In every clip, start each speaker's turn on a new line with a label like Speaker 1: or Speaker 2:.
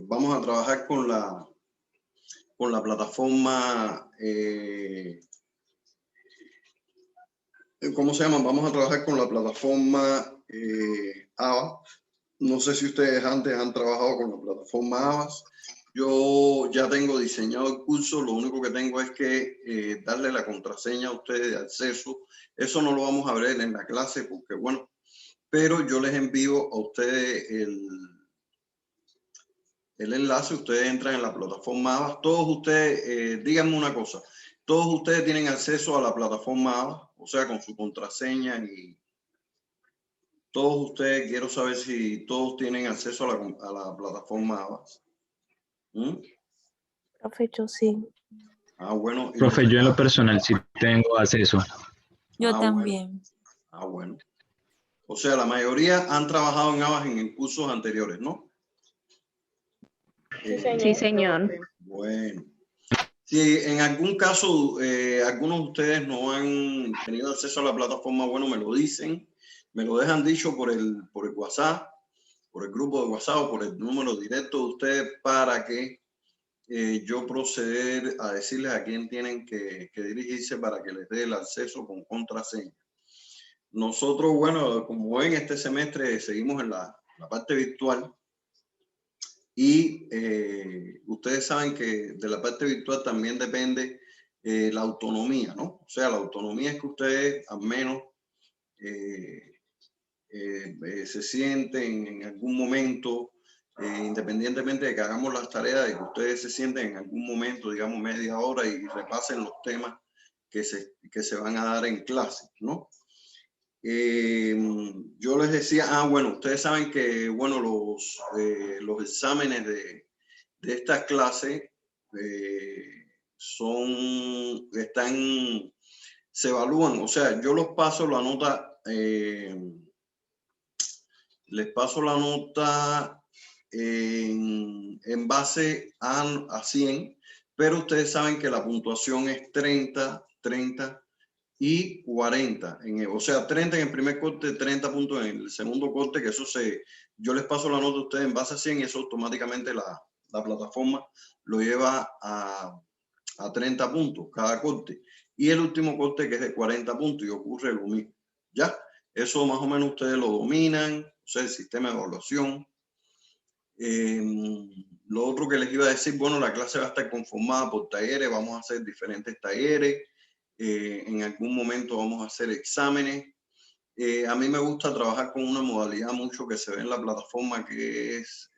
Speaker 1: vamos a trabajar con la plataforma, ¿cómo se llama? Vamos a trabajar con la plataforma ABA. No sé si ustedes antes han trabajado con la plataforma ABAS. Yo ya tengo diseñado el curso, lo único que tengo es que darle la contraseña a ustedes de acceso. Eso no lo vamos a ver en la clase porque, bueno, pero yo les envío a ustedes el enlace. Ustedes entran en la plataforma ABAS. Todos ustedes, díganme una cosa, todos ustedes tienen acceso a la plataforma ABAS, o sea, con su contraseña y todos ustedes, quiero saber si todos tienen acceso a la plataforma ABAS.
Speaker 2: Profe, yo sí.
Speaker 1: Ah, bueno.
Speaker 3: Profe, yo en lo personal sí tengo acceso.
Speaker 2: Yo también.
Speaker 1: Bueno. Ah, bueno. O sea, la mayoría han trabajado en ABAS en cursos anteriores, ¿no?
Speaker 4: Sí, señor.
Speaker 1: Bueno. Si en algún caso algunos de ustedes no han tenido acceso a la plataforma, bueno, me lo dicen, me lo dejan dicho por el WhatsApp, por el grupo de WhatsApp o por el número directo de ustedes para que yo proceder a decirles a quién tienen que dirigirse para que les dé el acceso con contraseña. Nosotros, bueno, como ven, este semestre seguimos en la parte virtual y ustedes saben que de la parte virtual también depende la autonomía, ¿no? O sea, la autonomía es que ustedes al menos se sienten en algún momento, independientemente de que hagamos las tareas, de que ustedes se sienten en algún momento, digamos media hora y repasen los temas que se van a dar en clase, ¿no? Yo les decía, bueno, ustedes saben que, bueno, los exámenes de esta clase se evalúan, o sea, yo los paso la nota, les paso la nota en base a 100, pero ustedes saben que la puntuación es 30, 30 y 40, o sea, 30 en el primer corte, 30 puntos en el segundo corte, que eso yo les paso la nota a ustedes en base a 100 y eso automáticamente la plataforma lo lleva a 30 puntos cada corte. Y el último corte que es de 40 puntos y ocurre lo mismo. ¿Ya? Eso más o menos ustedes lo dominan, o sea, el sistema de evaluación. Lo otro que les iba a decir, bueno, la clase va a estar conformada por talleres, vamos a hacer diferentes talleres. En algún momento vamos a hacer exámenes. A mí me gusta trabajar con una modalidad mucho que se ve en la plataforma, que es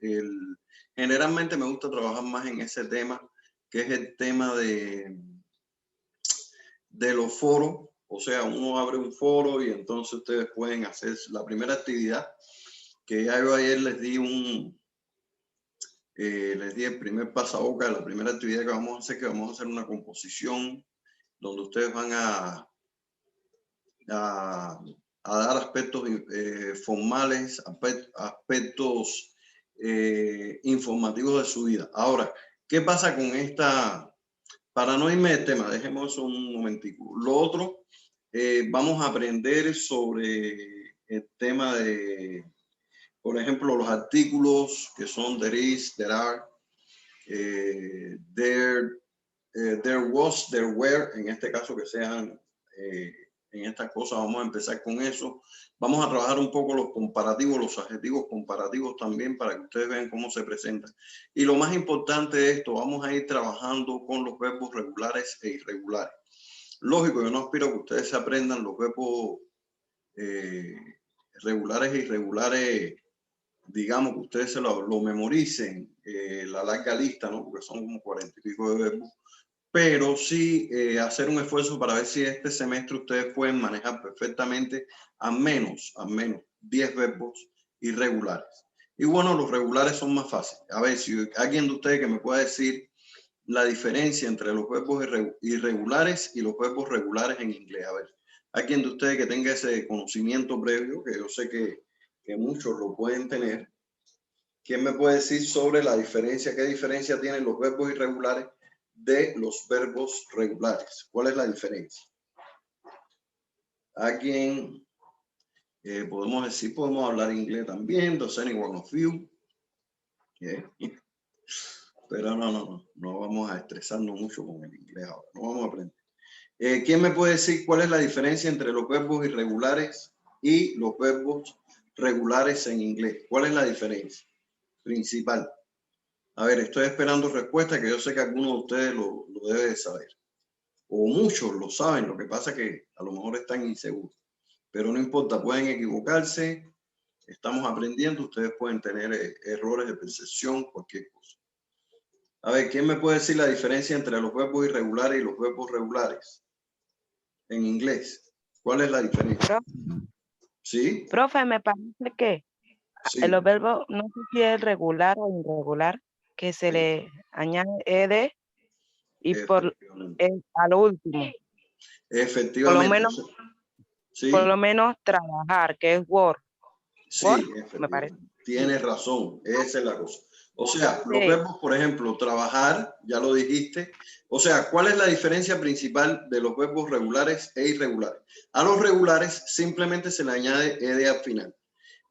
Speaker 1: generalmente me gusta trabajar más en ese tema, que es el tema de los foros. O sea, uno abre un foro y entonces ustedes pueden hacer la primera actividad, que ya yo ayer les di el primer pasaboca de la primera actividad que vamos a hacer, que vamos a hacer una composición donde ustedes van a dar aspectos formales, aspectos informativos de su vida. Ahora, ¿qué pasa con esta? Para no irme del tema, dejemos eso un momentico. Lo otro, vamos a aprender sobre el tema de, por ejemplo, los artículos que son there is, there are, there was, there were, en este caso que sean en estas cosas. Vamos a empezar con eso. Vamos a trabajar un poco los comparativos, los adjetivos comparativos también para que ustedes vean cómo se presentan. Y lo más importante de esto, vamos a ir trabajando con los verbos regulares e irregulares. Lógico, yo no aspiro a que ustedes se aprendan los verbos regulares e irregulares, digamos que ustedes se lo memoricen, la larga lista, ¿no? Porque son como 40 y pico de verbos. Pero sí hacer un esfuerzo para ver si este semestre ustedes pueden manejar perfectamente al menos 10 verbos irregulares. Y bueno, los regulares son más fáciles. A ver, si alguien de ustedes que me pueda decir la diferencia entre los verbos irregulares y los verbos regulares en inglés. A ver, alguien de ustedes que tenga ese conocimiento previo, que yo sé que muchos lo pueden tener. ¿Quién me puede decir sobre la diferencia? ¿Qué diferencia tienen los verbos irregulares de los verbos regulares? ¿Cuál es la diferencia? Alguien, podemos hablar inglés también. Does anyone of you? Yeah. Pero no vamos a estresarnos mucho con el inglés ahora, no vamos a aprender. ¿Quién me puede decir cuál es la diferencia entre los verbos irregulares y los verbos regulares en inglés? ¿Cuál es la diferencia principal? A ver, estoy esperando respuesta que yo sé que algunos de ustedes lo deben de saber. O muchos lo saben, lo que pasa es que a lo mejor están inseguros. Pero no importa, pueden equivocarse, estamos aprendiendo, ustedes pueden tener errores de percepción, cualquier cosa. A ver, ¿quién me puede decir la diferencia entre los verbos irregulares y los verbos regulares en inglés? ¿Cuál es la diferencia? ¿Sí?
Speaker 4: Profe, me parece que
Speaker 1: Sí.
Speaker 4: los verbos, no sé si es regular o irregular, que se le añade ed y a lo último.
Speaker 1: Efectivamente. ¿Sí?
Speaker 4: Por lo menos trabajar, que es work.
Speaker 1: Sí,
Speaker 4: Work, me parece.
Speaker 1: Tienes razón, esa es la cosa. O sea, los verbos, por ejemplo, trabajar, ya lo dijiste. O sea, ¿cuál es la diferencia principal de los verbos regulares e irregulares? A los regulares simplemente se le añade ed al final.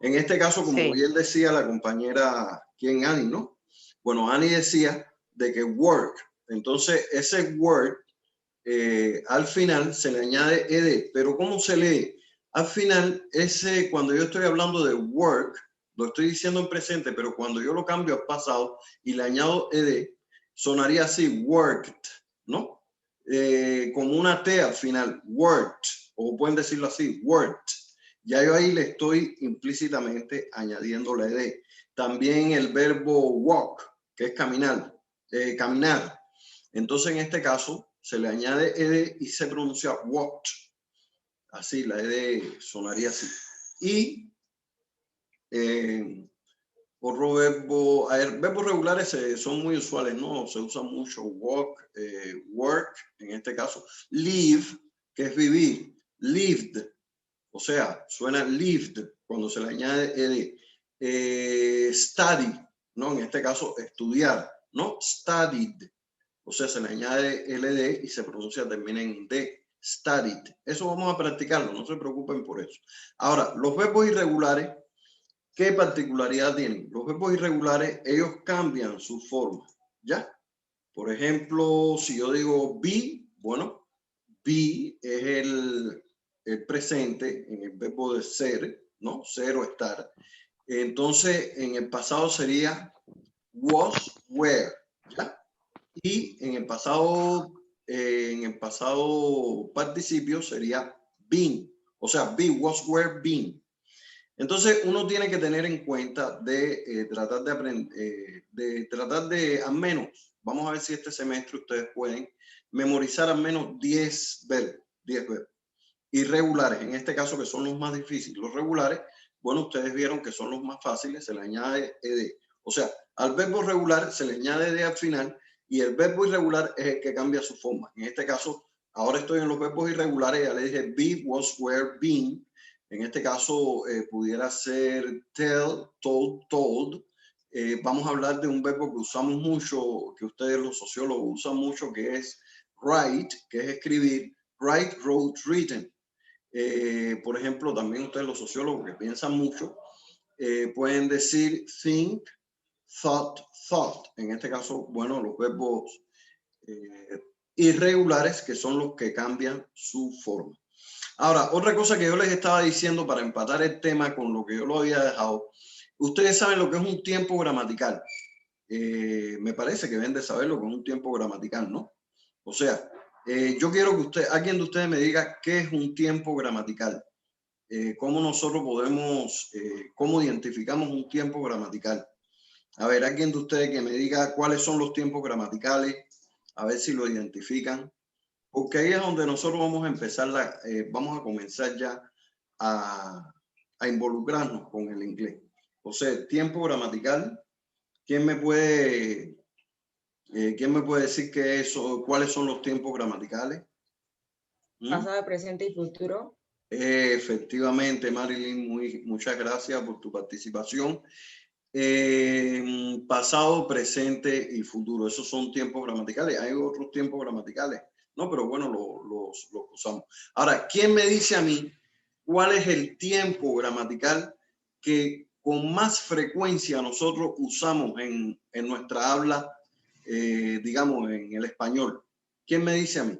Speaker 1: En este caso, como bien decía la compañera, ¿quién? Annie, ¿no? Bueno, Annie decía de que work. Entonces, ese work al final se le añade ed. Pero ¿cómo se lee? Al final, cuando yo estoy hablando de work, lo estoy diciendo en presente, pero cuando yo lo cambio al pasado y le añado ed, sonaría así, worked, ¿no? Como una T al final, worked, o pueden decirlo así, worked. Ya yo ahí le estoy implícitamente añadiendo la ed. También el verbo walk, que es caminar, caminar. Entonces, en este caso, se le añade ed y se pronuncia walked. Así, la ed sonaría así. Y otro verbo, verbos regulares son muy usuales, ¿no? Se usa mucho walk, work, en este caso. Live, que es vivir. Lived, o sea, suena lived cuando se le añade ed. Study, ¿no? En este caso, estudiar, ¿no? Studied. O sea, se le añade ld y se pronuncia, termina en d. Studied. Eso vamos a practicarlo, no se preocupen por eso. Ahora, los verbos irregulares, ¿qué particularidad tienen? Los verbos irregulares, ellos cambian su forma, ¿ya? Por ejemplo, si yo digo be, bueno, be es el presente en el verbo de ser, ¿no? Ser o estar. Entonces, en el pasado sería was, were, ¿ya? Y en el pasado participio sería been, o sea, be, was, were, been. Entonces uno tiene que tener en cuenta de tratar de aprender, de tratar de al menos, vamos a ver si este semestre ustedes pueden memorizar al menos 10 verbos, 10 verbos irregulares, en este caso que son los más difíciles. Los regulares, bueno, ustedes vieron que son los más fáciles, se le añade ed. O sea, al verbo regular se le añade ed al final y el verbo irregular es el que cambia su forma. En este caso, ahora estoy en los verbos irregulares, ya le dije be, was, were, been. En este caso pudiera ser tell, told. Vamos a hablar de un verbo que usamos mucho, que ustedes los sociólogos usan mucho, que es write, que es escribir. Write, wrote, written. Por ejemplo, también ustedes los sociólogos que piensan mucho, pueden decir think, thought, thought. En este caso, bueno, los verbos irregulares que son los que cambian su forma. Ahora, otra cosa que yo les estaba diciendo para empatar el tema con lo que yo lo había dejado, ustedes saben lo que es un tiempo gramatical. Me parece que deben de saber lo que es un tiempo gramatical, ¿no? O sea, yo quiero que alguien de ustedes me diga qué es un tiempo gramatical. ¿Cómo nosotros podemos, cómo identificamos un tiempo gramatical? A ver, alguien de ustedes que me diga cuáles son los tiempos gramaticales, a ver si lo identifican. Porque ahí es donde nosotros vamos a empezar, vamos a comenzar ya a involucrarnos con el inglés. O sea, tiempo gramatical, ¿quién me puede decir cuáles son los tiempos gramaticales?
Speaker 5: Pasado, presente y futuro.
Speaker 1: Efectivamente, Marilyn, muchas gracias por tu participación. Pasado, presente y futuro, esos son tiempos gramaticales. Hay otros tiempos gramaticales, ¿no? Pero bueno, los usamos. Ahora, ¿quién me dice a mí cuál es el tiempo gramatical que con más frecuencia nosotros usamos en nuestra habla digamos, en el español. ¿Quién me dice a mí?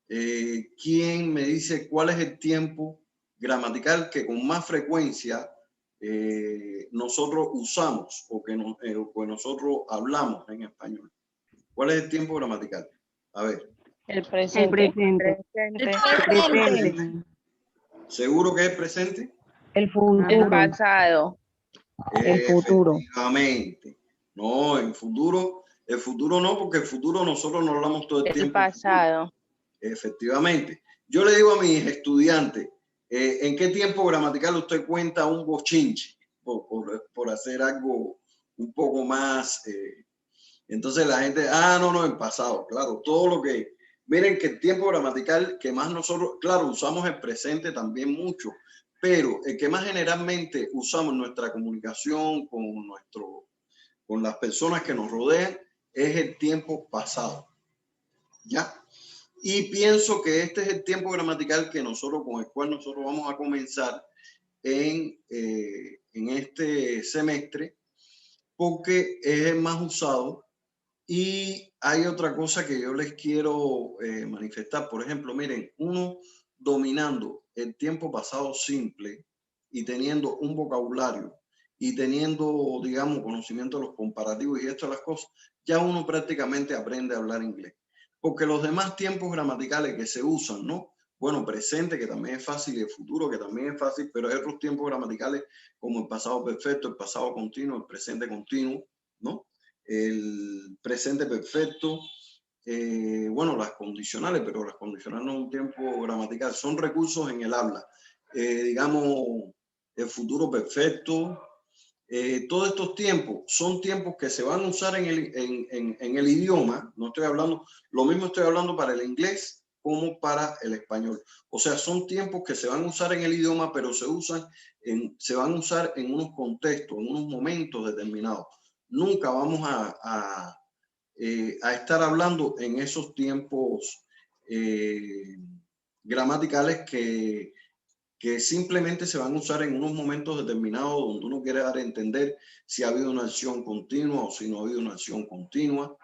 Speaker 1: ¿Quién me dice cuál es el tiempo gramatical que con más frecuencia nosotros usamos o que nosotros hablamos en español? ¿Cuál es el tiempo gramatical? A ver.
Speaker 4: El presente.
Speaker 1: ¿Seguro que es presente?
Speaker 6: El futuro.
Speaker 4: El pasado.
Speaker 6: El futuro.
Speaker 1: Efectivamente. No, el futuro no, porque el futuro nosotros no hablamos todo el tiempo.
Speaker 4: El pasado.
Speaker 1: Efectivamente. Yo le digo a mis estudiantes, ¿en qué tiempo gramatical usted cuenta un bochinche? Por hacer algo un poco más. Entonces la gente, no, en pasado. Claro, todo lo que. Miren que el tiempo gramatical que más nosotros, claro, usamos el presente también mucho, pero el que más generalmente usamos en nuestra comunicación con las personas que nos rodean es el tiempo pasado. ¿Ya? Y pienso que este es el tiempo gramatical que con el cual nosotros vamos a comenzar en este semestre, porque es el más usado. Y hay otra cosa que yo les quiero manifestar. Por ejemplo, miren, uno dominando el tiempo pasado simple y teniendo un vocabulario y teniendo, digamos, conocimiento de los comparativos y esto de las cosas, ya uno prácticamente aprende a hablar inglés. Porque los demás tiempos gramaticales que se usan, ¿no? Bueno, presente, que también es fácil, y el futuro, que también es fácil, pero hay otros tiempos gramaticales como el pasado perfecto, el pasado continuo, el presente continuo, ¿no? El presente perfecto, bueno, las condicionales, pero las condicionales no es un tiempo gramatical, son recursos en el habla. Digamos, el futuro perfecto, todos estos tiempos son tiempos que se van a usar en el idioma. No estoy hablando, lo mismo estoy hablando para el inglés como para el español. O sea, son tiempos que se van a usar en el idioma, pero se van a usar en unos contextos, en unos momentos determinados. Nunca vamos a estar hablando en esos tiempos gramaticales que simplemente se van a usar en unos momentos determinados donde uno quiere dar a entender si ha habido una acción continua o si no ha habido una acción continua.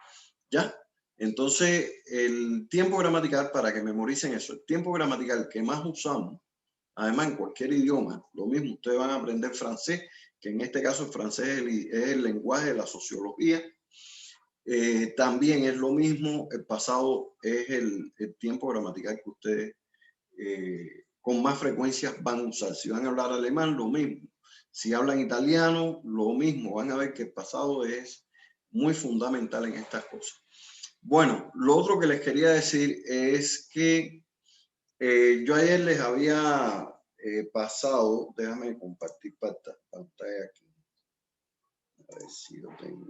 Speaker 1: ¿Ya? Entonces, el tiempo gramatical, para que memoricen eso, el tiempo gramatical que más usamos, además en cualquier idioma, lo mismo, ustedes van a aprender francés, que en este caso el francés es el lenguaje de la sociología. También es lo mismo, el pasado es el tiempo gramatical que ustedes con más frecuencia van a usar. Si van a hablar alemán, lo mismo. Si hablan italiano, lo mismo. Van a ver que el pasado es muy fundamental en estas cosas. Bueno, lo otro que les quería decir es que yo ayer les había pasado, déjame compartir pantalla aquí. A ver si lo tengo.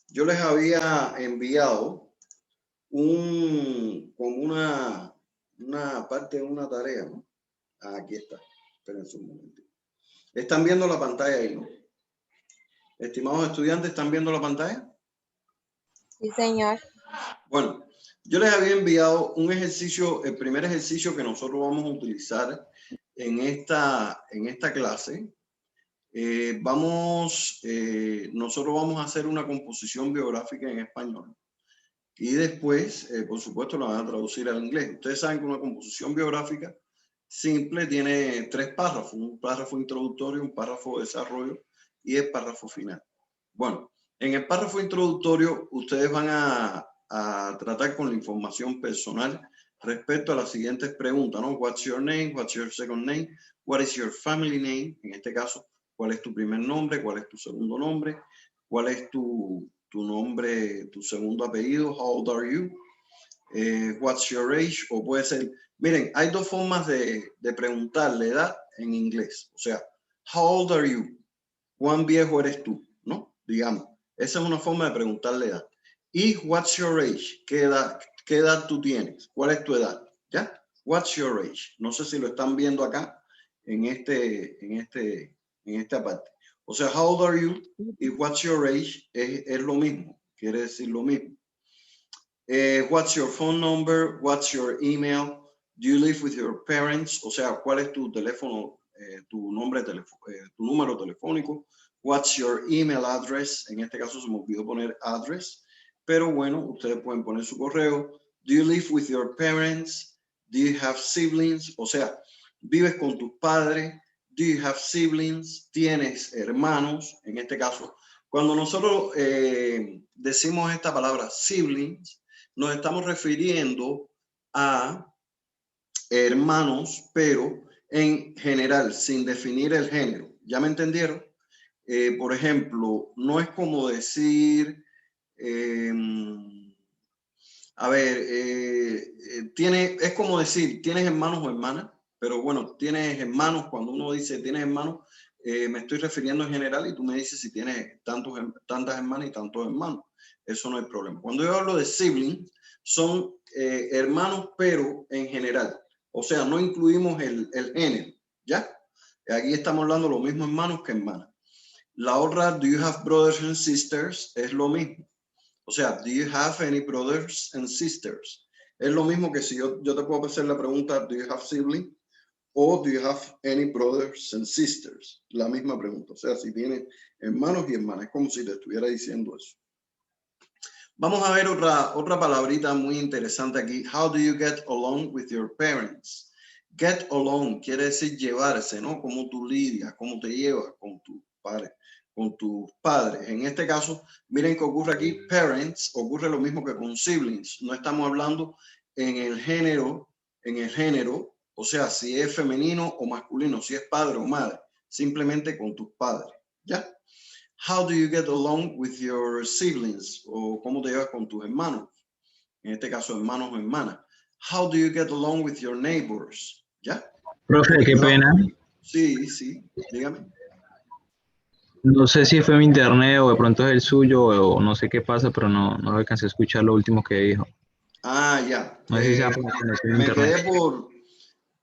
Speaker 1: Yo les había enviado como una parte de una tarea, ¿no? Aquí está. Espérense un momento. ¿Están viendo la pantalla ahí, no? Estimados estudiantes, ¿están viendo la pantalla?
Speaker 2: Sí, señor.
Speaker 1: Bueno, yo les había enviado un ejercicio, el primer ejercicio que nosotros vamos a utilizar en esta clase. Nosotros vamos a hacer una composición biográfica en español y después, por supuesto, la van a traducir al inglés. Ustedes saben que una composición biográfica simple tiene 3 párrafos, un párrafo introductorio, un párrafo de desarrollo y el párrafo final. Bueno, en el párrafo introductorio ustedes van a tratar con la información personal respecto a las siguientes preguntas, ¿no? What's your name? What's your second name? What is your family name? En este caso, ¿cuál es tu primer nombre? ¿Cuál es tu segundo nombre? ¿Cuál es tu nombre, tu segundo apellido? How old are you? What's your age? O puede ser, miren, hay 2 formas de preguntar la edad en inglés. O sea, how old are you? ¿Cuán viejo eres tú? ¿No? Digamos, esa es una forma de preguntar la edad. Y what's your age? ¿Qué edad tú tienes? ¿Cuál es tu edad? ¿Ya? What's your age? No sé si lo están viendo acá en esta parte. O sea, how old are you? Y what's your age es lo mismo. Quiere decir lo mismo. What's your phone number? What's your email? Do you live with your parents? O sea, ¿cuál es tu teléfono tu nombre, tu número telefónico. What's your email address? En este caso se me olvidó poner address, pero bueno, ustedes pueden poner su correo. Do you live with your parents? Do you have siblings? O sea, ¿vives con tus padres? Do you have siblings? ¿Tienes hermanos? En este caso, cuando nosotros decimos esta palabra siblings, nos estamos refiriendo a hermanos, pero en general, sin definir el género. ¿Ya me entendieron? Por ejemplo, no es como decir, es como decir, ¿tienes hermanos o hermanas? Pero bueno, tienes hermanos, cuando uno dice tienes hermanos, me estoy refiriendo en general y tú me dices si tienes tantas hermanas y tantos hermanos. Eso no hay problema. Cuando yo hablo de siblings, son hermanos, pero en general. O sea, no incluimos el género, ¿ya? Aquí estamos hablando de los mismos hermanos que hermanas. La otra, do you have brothers and sisters? Es lo mismo. O sea, do you have any brothers and sisters? Es lo mismo que si yo te puedo hacer la pregunta, do you have siblings? O do you have any brothers and sisters? La misma pregunta. O sea, si tienes hermanos y hermanas. Es como si te estuviera diciendo eso. Vamos a ver otra palabrita muy interesante aquí. How do you get along with your parents? Get along quiere decir llevarse, ¿no? Cómo tú lidias, cómo te llevas con tus padres. Con tus padres. En este caso, miren que ocurre aquí, parents, ocurre lo mismo que con siblings. No estamos hablando en el género, o sea, si es femenino o masculino, si es padre o madre, simplemente con tus padres, ¿ya? How do you get along with your siblings? O cómo te llevas con tus hermanos. En este caso, hermanos o hermanas. How do you get along with your neighbors? ¿Ya?
Speaker 3: Profe, qué pena.
Speaker 1: Sí, dígame.
Speaker 3: No sé si fue mi internet o de pronto es el suyo o no sé qué pasa, pero no alcancé a escuchar lo último que dijo.
Speaker 1: Ah, ya.
Speaker 3: No sé si sea por la conexión de
Speaker 1: Me
Speaker 3: internet.
Speaker 1: quedé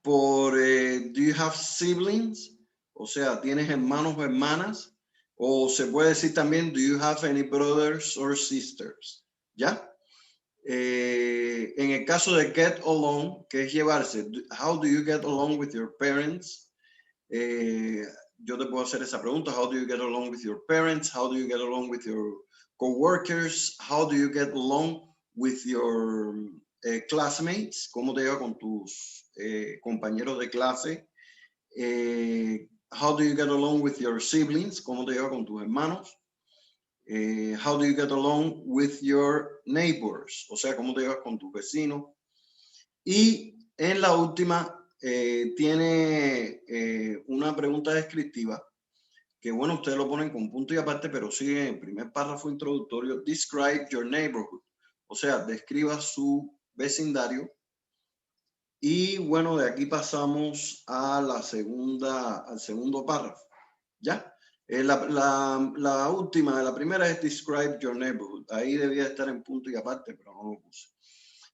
Speaker 1: do you have siblings? O sea, ¿tienes hermanos o hermanas? O se puede decir también, do you have any brothers or sisters? ¿Ya? En el caso de get along, que es llevarse, how do you get along with your parents? Yo te puedo hacer esa pregunta, how do you get along with your parents? How do you get along with your co-workers? How do you get along with your classmates? ¿Cómo te llevas con tus compañeros de clase? How do you get along with your siblings? ¿Cómo te llevas con tus hermanos? How do you get along with your neighbors? O sea, ¿cómo te llevas con tus vecinos? Y en la última tiene una pregunta descriptiva que, bueno, ustedes lo ponen con punto y aparte, pero sigue en el primer párrafo introductorio. Describe your neighborhood. O sea, describa su vecindario. Y bueno, de aquí pasamos a al segundo párrafo. ¿Ya? La última, la primera es describe your neighborhood. Ahí debía estar en punto y aparte, pero no lo puse.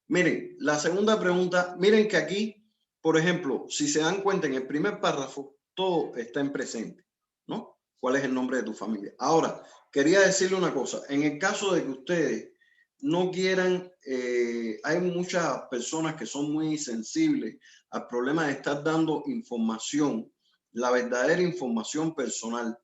Speaker 1: Miren, la segunda pregunta, miren que aquí, por ejemplo, si se dan cuenta en el primer párrafo, todo está en presente, ¿no? ¿Cuál es el nombre de tu familia? Ahora, quería decirle una cosa. En el caso de que ustedes no quieran, hay muchas personas que son muy sensibles al problema de estar dando información, la verdadera información personal.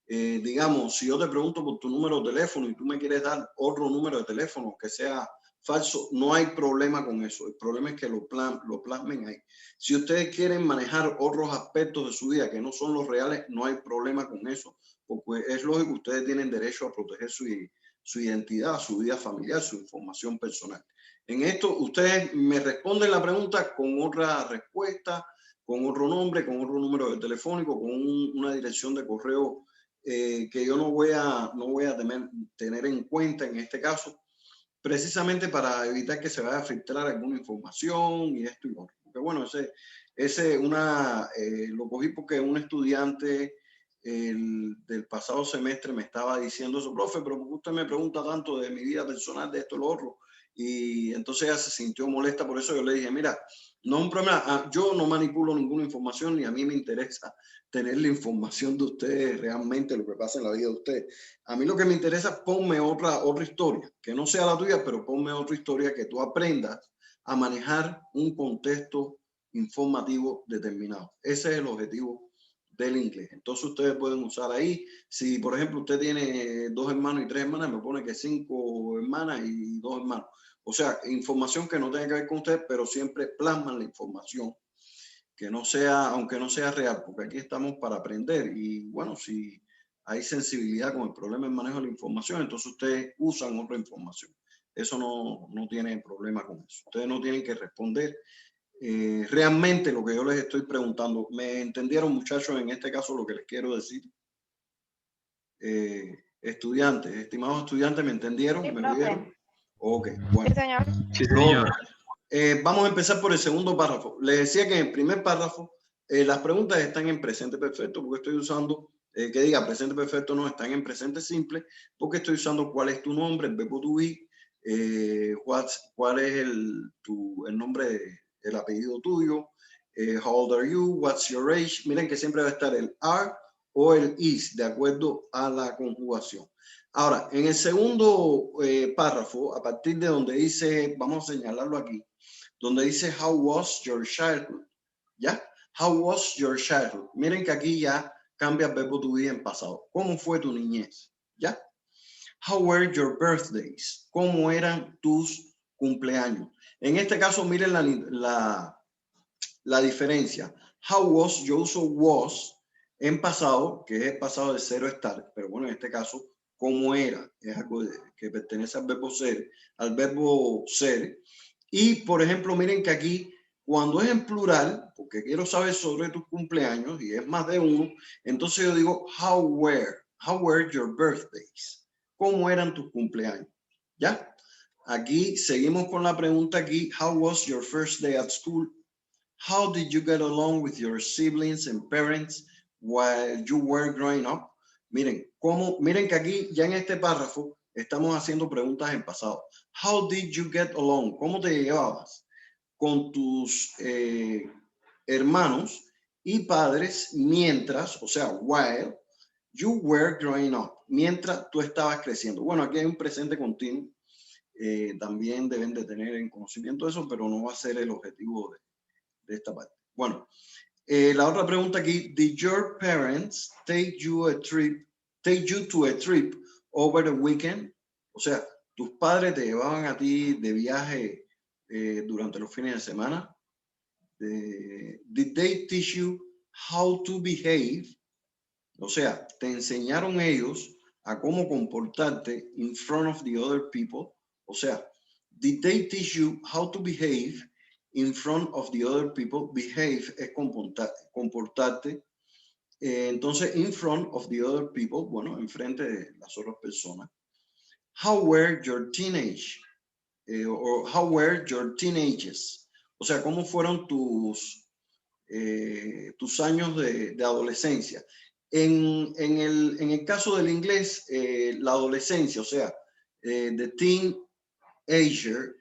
Speaker 1: Digamos, si yo te pregunto por tu número de teléfono y tú me quieres dar otro número de teléfono que sea falso, no hay problema con eso. El problema es que lo plasmen ahí. Si ustedes quieren manejar otros aspectos de su vida que no son los reales, no hay problema con eso, porque es lógico que ustedes tienen derecho a proteger su identidad, su vida familiar, su información personal. En esto, ustedes me responden la pregunta con otra respuesta, con otro nombre, con otro número de telefónico, con una dirección de correo que yo no voy a tener en cuenta en este caso, precisamente para evitar que se vaya a filtrar alguna información y esto y lo otro. Porque bueno, lo cogí porque un estudiante del pasado semestre me estaba diciendo eso, profe, pero ¿por qué usted me pregunta tanto de mi vida personal, de esto y lo otro? Y entonces ella se sintió molesta, por eso yo le dije, mira, no es un problema, yo no manipulo ninguna información, ni a mí me interesa tener la información de ustedes, realmente lo que pasa en la vida de ustedes. A mí lo que me interesa, ponme otra historia, que no sea la tuya, pero ponme otra historia que tú aprendas a manejar un contexto informativo determinado. Ese es el objetivo del inglés. Entonces ustedes pueden usar ahí, si por ejemplo usted tiene 2 hermanos y 3 hermanas, me pone que 5 hermanas y 2 hermanos. O sea, información que no tenga que ver con usted, pero siempre plasman la información, que no sea, aunque no sea real, porque aquí estamos para aprender. Y bueno, si hay sensibilidad con el problema del manejo de la información, entonces ustedes usan otra información. Eso no tiene problema con eso. Ustedes no tienen que responder realmente lo que yo les estoy preguntando. ¿Me entendieron, muchachos, en este caso lo que les quiero decir? Estudiantes, estimados estudiantes, ¿me entendieron?
Speaker 2: Sí,
Speaker 1: ¿Me
Speaker 2: profe.
Speaker 1: oyeron? Ok, bueno.
Speaker 2: Sí, señor.
Speaker 3: Sí, señor.
Speaker 1: Vamos a empezar por el segundo párrafo. Les decía que en el primer párrafo las preguntas están en presente perfecto, porque estoy usando, que diga presente perfecto, no, están en presente simple, porque estoy usando cuál es tu nombre, el verbo to be, cuál es el nombre, el apellido tuyo, how old are you, what's your age. Miren que siempre va a estar el are o el is, de acuerdo a la conjugación. Ahora, en el segundo párrafo, a partir de donde dice, vamos a señalarlo aquí, donde dice how was your childhood, ¿ya? How was your childhood. Miren que aquí ya cambia el verbo to be en pasado. ¿Cómo fue tu niñez? ¿Ya? How were your birthdays? ¿Cómo eran tus cumpleaños? En este caso, miren la diferencia. How was, yo uso was en pasado, que es pasado de cero estar, pero bueno, en este caso, ¿cómo era? Es algo que pertenece al verbo ser, Y, por ejemplo, miren que aquí, cuando es en plural, porque quiero saber sobre tus cumpleaños, y es más de uno, entonces yo digo, how were your birthdays? ¿Cómo eran tus cumpleaños? ¿Ya? Aquí seguimos con la pregunta aquí, how was your first day at school? How did you get along with your siblings and parents while you were growing up? Miren, miren que aquí ya en este párrafo estamos haciendo preguntas en pasado. How did you get along? ¿Cómo te llevabas con tus hermanos y padres mientras, o sea, while you were growing up, mientras tú estabas creciendo? Bueno, aquí hay un presente continuo. También deben de tener en conocimiento eso, pero no va a ser el objetivo de esta parte. Bueno, la otra pregunta aquí, did your parents take you to a trip over the weekend? O sea, ¿tus padres te llevaban a ti de viaje durante los fines de semana? Did they teach you how to behave? O sea, ¿te enseñaron ellos a cómo comportarte in front of the other people? O sea, did they teach you how to behave in front of the other people? Behave es comportarte. Entonces, in front of the other people, bueno, enfrente de las otras personas. How were your teenage? Or how were your teenagers? O sea, ¿cómo fueron tus años de adolescencia? En el caso del inglés, la adolescencia, o sea, the teenagers,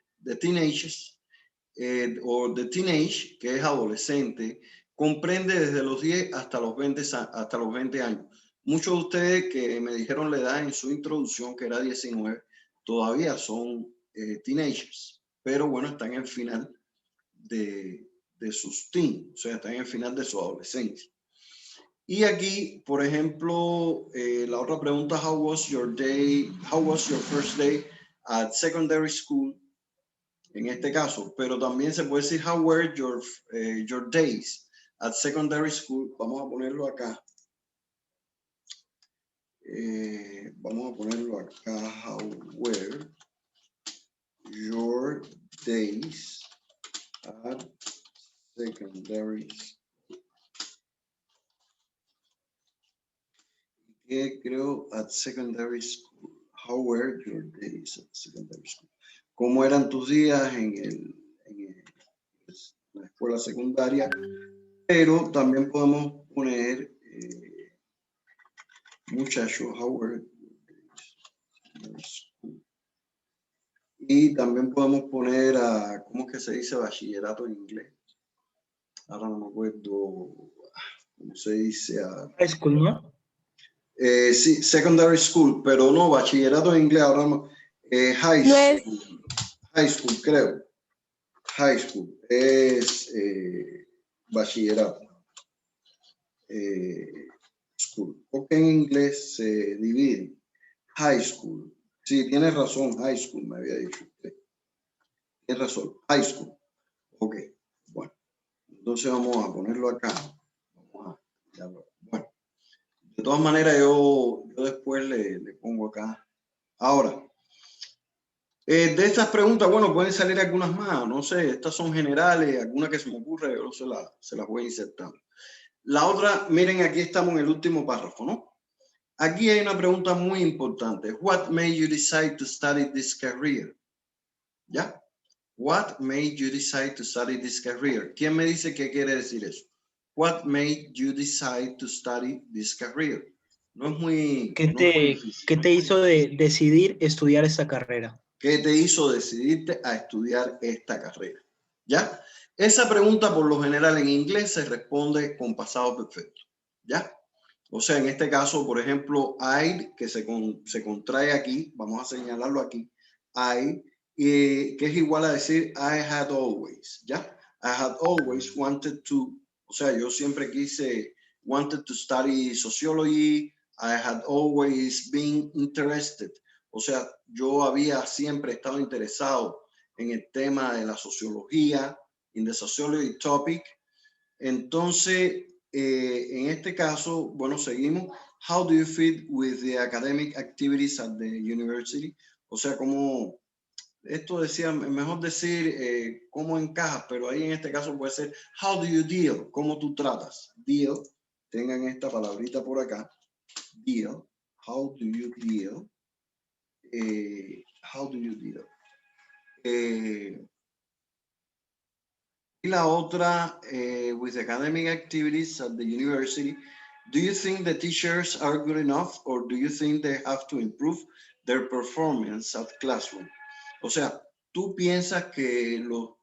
Speaker 1: o the teenage, que es adolescente, comprende desde los 10 hasta los 20 años. Muchos de ustedes que me dijeron la edad en su introducción, que era 19, todavía son teenagers, pero bueno, están en el final de sus teens, o sea, están en el final de su adolescencia. Y aquí, por ejemplo, la otra pregunta, how was your first day at secondary school? En este caso, pero también se puede decir, how were your days at secondary school? Vamos a ponerlo acá. How were your days at secondary school? Creo at secondary school. How were your days at secondary school? ¿Cómo eran tus días en la escuela secundaria? Pero también podemos poner muchachos, how were your days? Y también podemos poner ¿cómo es que se dice bachillerato en inglés? Ahora no me acuerdo cómo se dice.
Speaker 7: High school, ¿no?
Speaker 1: Sí, secondary school, pero no, bachillerato en inglés, ahora no. High school, creo. High school es bachillerato. school. Porque en inglés se divide. High school. Sí, tiene razón, high school, me había dicho usted. Tiene razón, high school. Ok, bueno. Entonces vamos a ponerlo acá. Bueno, de todas maneras yo después le pongo acá. Ahora, de estas preguntas, bueno, pueden salir algunas más, no sé, estas son generales, alguna que se me ocurre, yo se las voy insertando. La otra, miren, aquí estamos en el último párrafo, ¿no? Aquí hay una pregunta muy importante. What made you decide to study this career? ¿Ya? What made you decide to study this career? ¿Quién me dice qué quiere decir eso? What made you decide to study this career? No es muy,
Speaker 7: ¿Qué
Speaker 1: no es muy difícil.
Speaker 7: ¿Qué te hizo decidir estudiar esta carrera?
Speaker 1: ¿Qué te hizo decidirte a estudiar esta carrera? ¿Ya? Esa pregunta por lo general en inglés se responde con pasado perfecto. ¿Ya? O sea, en este caso, por ejemplo, I, que se contrae aquí, vamos a señalarlo aquí, I, que es igual a decir I had always, ¿ya? I had always wanted to, o sea, yo siempre wanted to study sociology, I had always been interested, o sea, yo había siempre estado interesado en el tema de la sociología, in the sociology topic. Entonces, en este caso, bueno, seguimos. How do you fit with the academic activities at the university? O sea, como esto decía, mejor decir cómo encajas, pero ahí en este caso puede ser how do you deal, cómo tú tratas. Deal, tengan esta palabrita por acá. Deal, how do you deal? How do you deal? Y la otra, with academic activities at the university, do you think the teachers are good enough or do you think they have to improve their performance at classroom? O sea, ¿tú piensas que los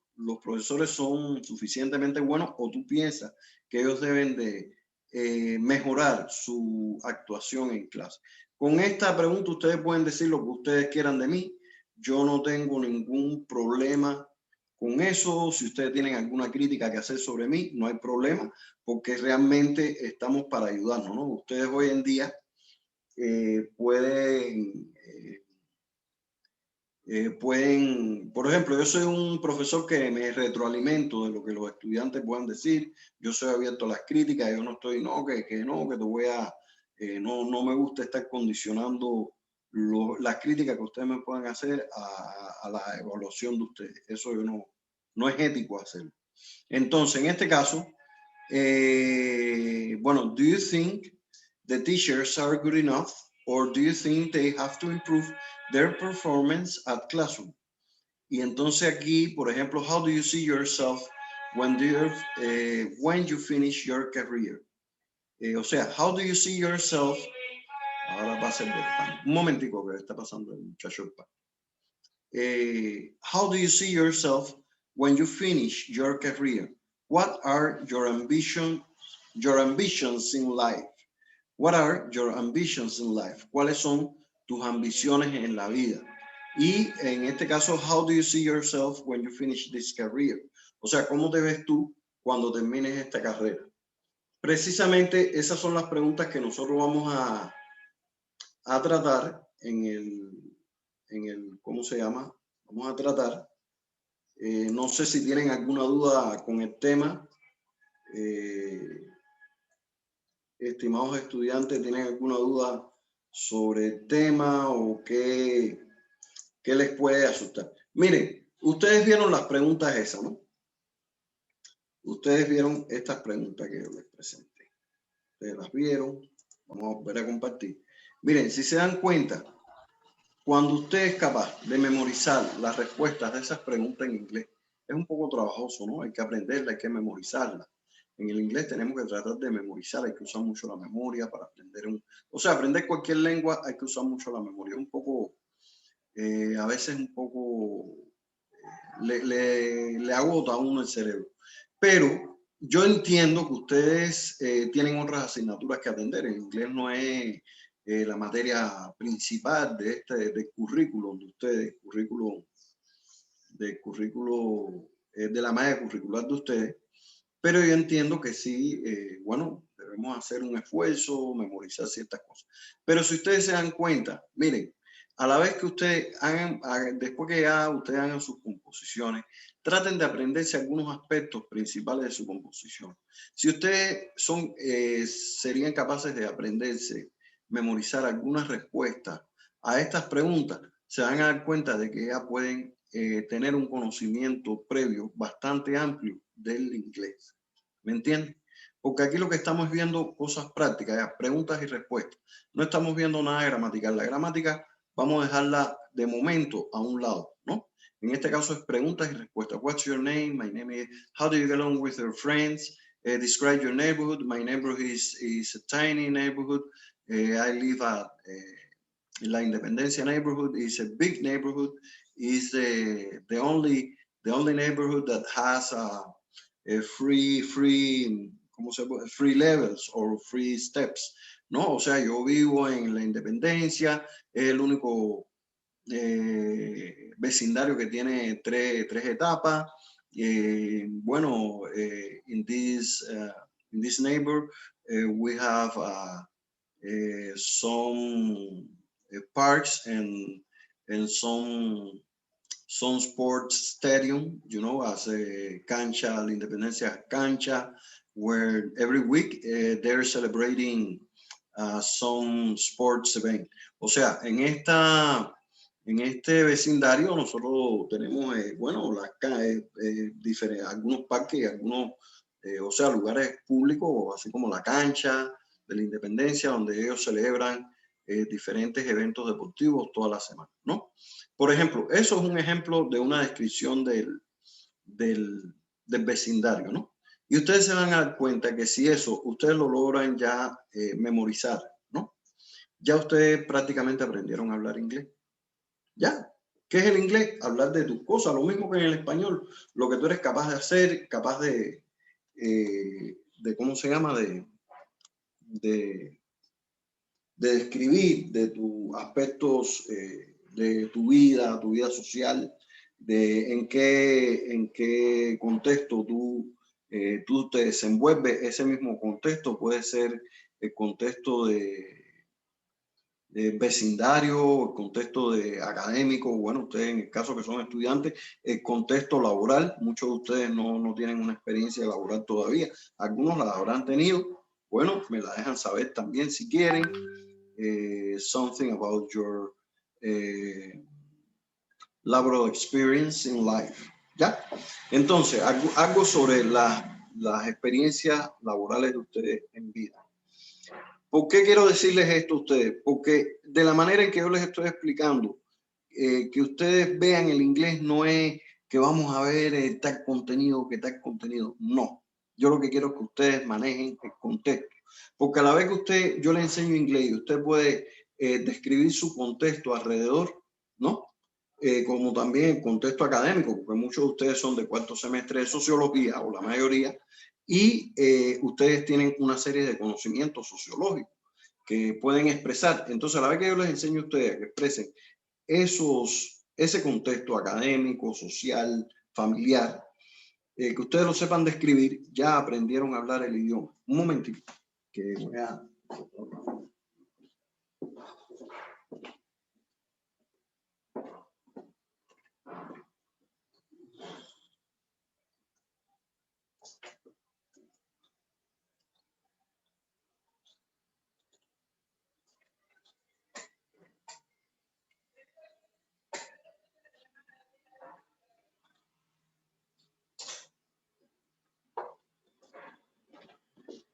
Speaker 1: profesores son suficientemente buenos o tú piensas que ellos deben de mejorar su actuación en clase? Con esta pregunta ustedes pueden decir lo que ustedes quieran de mí. Yo no tengo ningún problema con eso. Si ustedes tienen alguna crítica que hacer sobre mí, no hay problema, porque realmente estamos para ayudarnos, ¿no? Ustedes hoy en día pueden, por ejemplo, yo soy un profesor que me retroalimento de lo que los estudiantes puedan decir. Yo soy abierto a las críticas. Yo no estoy, que te voy a, no me gusta estar condicionando las críticas que ustedes me puedan hacer a la evaluación de ustedes. Eso yo no es ético hacerlo. Entonces, en este caso, bueno, do you think the teachers are good enough or do you think they have to improve their performance at classroom? Y entonces aquí, por ejemplo, how do you see yourself when you finish your career? O sea, how do you see yourself? Ahora va a ser de España. Un momentico que está pasando el muchacho España. How do you see yourself when you finish your career? What are your ambitions in life? What are your ambitions in life? ¿Cuáles son tus ambiciones en la vida? Y en este caso, how do you see yourself when you finish this career? O sea, ¿cómo te ves tú cuando termines esta carrera? Precisamente esas son las preguntas que nosotros vamos a tratar en el, ¿cómo se llama? Vamos a tratar. No sé si tienen alguna duda con el tema. Estimados estudiantes, ¿tienen alguna duda sobre el tema o qué les puede asustar? Miren, ustedes vieron las preguntas esas, ¿no? Ustedes vieron estas preguntas que yo les presenté. Ustedes las vieron. Vamos a volver a compartir. Miren, si se dan cuenta, cuando usted es capaz de memorizar las respuestas de esas preguntas en inglés, es un poco trabajoso, ¿no? Hay que aprenderla, hay que memorizarla. En el inglés tenemos que tratar de memorizar, hay que usar mucho la memoria para aprender aprender cualquier lengua hay que usar mucho la memoria. Un poco, a veces un poco le agota a uno el cerebro. Pero yo entiendo que ustedes tienen otras asignaturas que atender. El inglés no es la materia principal del currículum de ustedes, de la malla curricular de ustedes. Pero yo entiendo que sí, bueno, de debemos hacer un esfuerzo, memorizar ciertas cosas. Pero si ustedes se dan cuenta, miren, a la vez que ustedes después que ya ustedes hagan sus composiciones, traten de aprenderse algunos aspectos principales de su composición. Si ustedes serían capaces de aprenderse, memorizar algunas respuestas a estas preguntas, se van a dar cuenta de que ya pueden tener un conocimiento previo bastante amplio del inglés. ¿Me entienden? Porque aquí lo que estamos viendo cosas prácticas, ya, preguntas y respuestas. No estamos viendo nada gramatical. La gramática vamos a dejarla de momento a un lado, ¿no? En este caso es preguntas y respuestas. What's your name? My name is. How do you get along with your friends? Describe your neighborhood. My neighborhood is a tiny neighborhood. I live at La Independencia neighborhood. Is a big neighborhood. Is the only neighborhood that has a free levels or free steps, ¿no? O sea, yo vivo en La Independencia, es el único vecindario que tiene tres etapas. Bueno, in this neighbor, we have some parks and some sports stadium, you know, as a cancha, La Independencia cancha, where every week they're celebrating some sports event. O sea, en este vecindario nosotros tenemos, bueno, algunos parques y algunos, o sea, lugares públicos, así como la cancha de La Independencia, donde ellos celebran diferentes eventos deportivos toda la semana, ¿no? Por ejemplo, eso es un ejemplo de una descripción del vecindario, ¿no? Y ustedes se van a dar cuenta que si eso ustedes lo logran ya memorizar, ¿no? Ya ustedes prácticamente aprendieron a hablar inglés. ¿Ya? ¿Qué es el inglés? Hablar de tus cosas, lo mismo que en el español, lo que tú eres capaz de hacer, capaz de ¿cómo se llama? De describir, de tus aspectos de tu vida social, de en qué contexto tú te desenvuelves. Ese mismo contexto puede ser el contexto de vecindario, el contexto de académico. Bueno, ustedes en el caso que son estudiantes, el contexto laboral. Muchos de ustedes no tienen una experiencia laboral todavía. Algunos la habrán tenido. Bueno, me la dejan saber también si quieren. Something about your laboral experience in life. ¿Ya? Entonces, algo sobre las experiencias laborales de ustedes en vida. ¿Por qué quiero decirles esto a ustedes? Porque de la manera en que yo les estoy explicando, que ustedes vean el inglés no es que vamos a ver tal contenido, que tal contenido. No. Yo lo que quiero es que ustedes manejen el contexto. Porque a la vez que yo le enseño inglés y usted puede describir su contexto alrededor, ¿no? Como también el contexto académico, porque muchos de ustedes son de cuarto semestre de sociología, o la mayoría, y ustedes tienen una serie de conocimientos sociológicos que pueden expresar. Entonces, a la vez que yo les enseño a ustedes a que expresen ese contexto académico, social, familiar, que ustedes lo sepan describir, ya aprendieron a hablar el idioma. Un momentito, que voy a...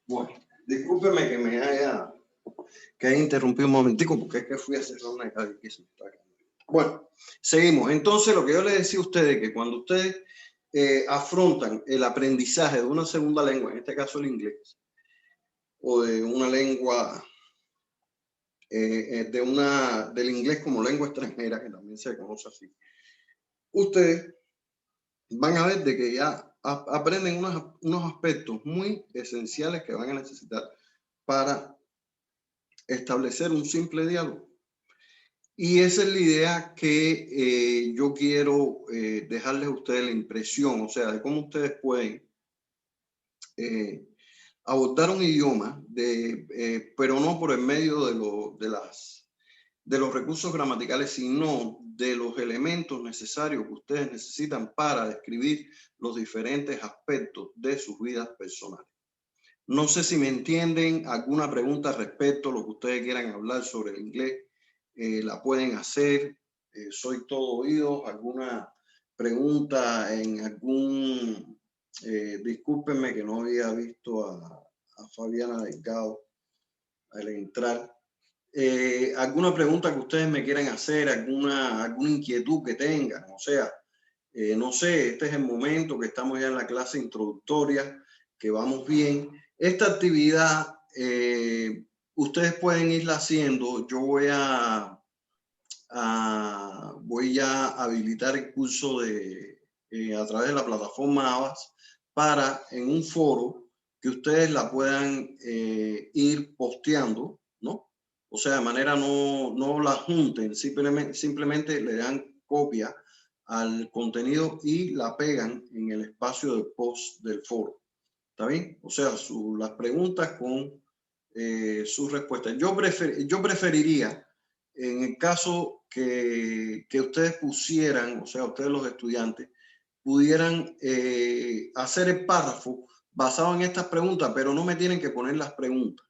Speaker 1: Bueno, discúlpeme que haya interrumpido un momentico, porque es que fui a cerrar una llave que se está acá. Bueno, seguimos. Entonces, lo que yo les decía a ustedes, que cuando ustedes afrontan el aprendizaje de una segunda lengua, en este caso el inglés, o de una lengua, del inglés como lengua extranjera, que también se conoce así, ustedes van a ver de que ya aprenden unos aspectos muy esenciales que van a necesitar para establecer un simple diálogo. Y esa es la idea que yo quiero dejarles a ustedes la impresión, o sea, de cómo ustedes pueden abordar un idioma, pero no por el medio de los recursos gramaticales, sino de los elementos necesarios que ustedes necesitan para describir los diferentes aspectos de sus vidas personales. No sé si me entienden. Alguna pregunta respecto a lo que ustedes quieran hablar sobre el inglés, la pueden hacer. Soy todo oídos. ¿Alguna pregunta en algún... discúlpenme que no había visto a Fabiana Delgado al entrar. ¿Alguna pregunta que ustedes me quieran hacer? ¿Alguna inquietud que tengan? O sea, no sé, este es el momento que estamos ya en la clase introductoria, que vamos bien. Esta actividad ustedes pueden irla haciendo. Yo voy a habilitar el curso a través de la plataforma Abbas para en un foro que ustedes la puedan ir posteando, ¿no? O sea, de manera no la junten, simplemente le dan copia al contenido y la pegan en el espacio de post del foro. ¿Está bien? O sea, las preguntas con sus respuestas. Yo preferiría, en el caso que ustedes pusieran, o sea, ustedes los estudiantes, pudieran hacer el párrafo basado en estas preguntas, pero no me tienen que poner las preguntas.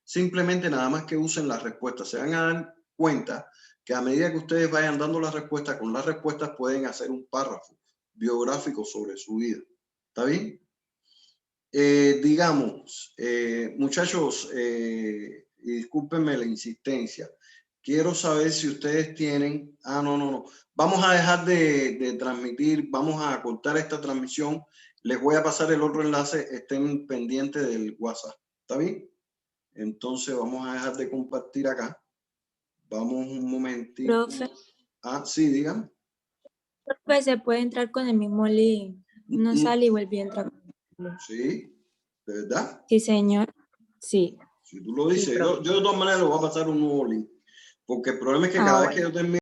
Speaker 1: Simplemente nada más que usen las respuestas. Se van a dar cuenta que a medida que ustedes vayan dando las respuestas, con las respuestas pueden hacer un párrafo biográfico sobre su vida. ¿Está bien? Digamos, muchachos, y discúlpenme la insistencia, quiero saber si ustedes tienen... no. Vamos a dejar de transmitir, vamos a cortar esta transmisión. Les voy a pasar el otro enlace, estén pendientes del WhatsApp. ¿Está bien? Entonces vamos a dejar de compartir acá. Vamos un momentito.
Speaker 8: Profe.
Speaker 1: Sí, díganme.
Speaker 8: Profe, se puede entrar con el mismo link. No sale y vuelve a entrar.
Speaker 1: Sí, ¿de verdad?
Speaker 8: Sí, señor. Sí.
Speaker 1: Si tú lo dices,
Speaker 7: Sí,
Speaker 1: yo de todas maneras lo voy a pasar un nuevo link. Porque el problema es que cada vez que yo termino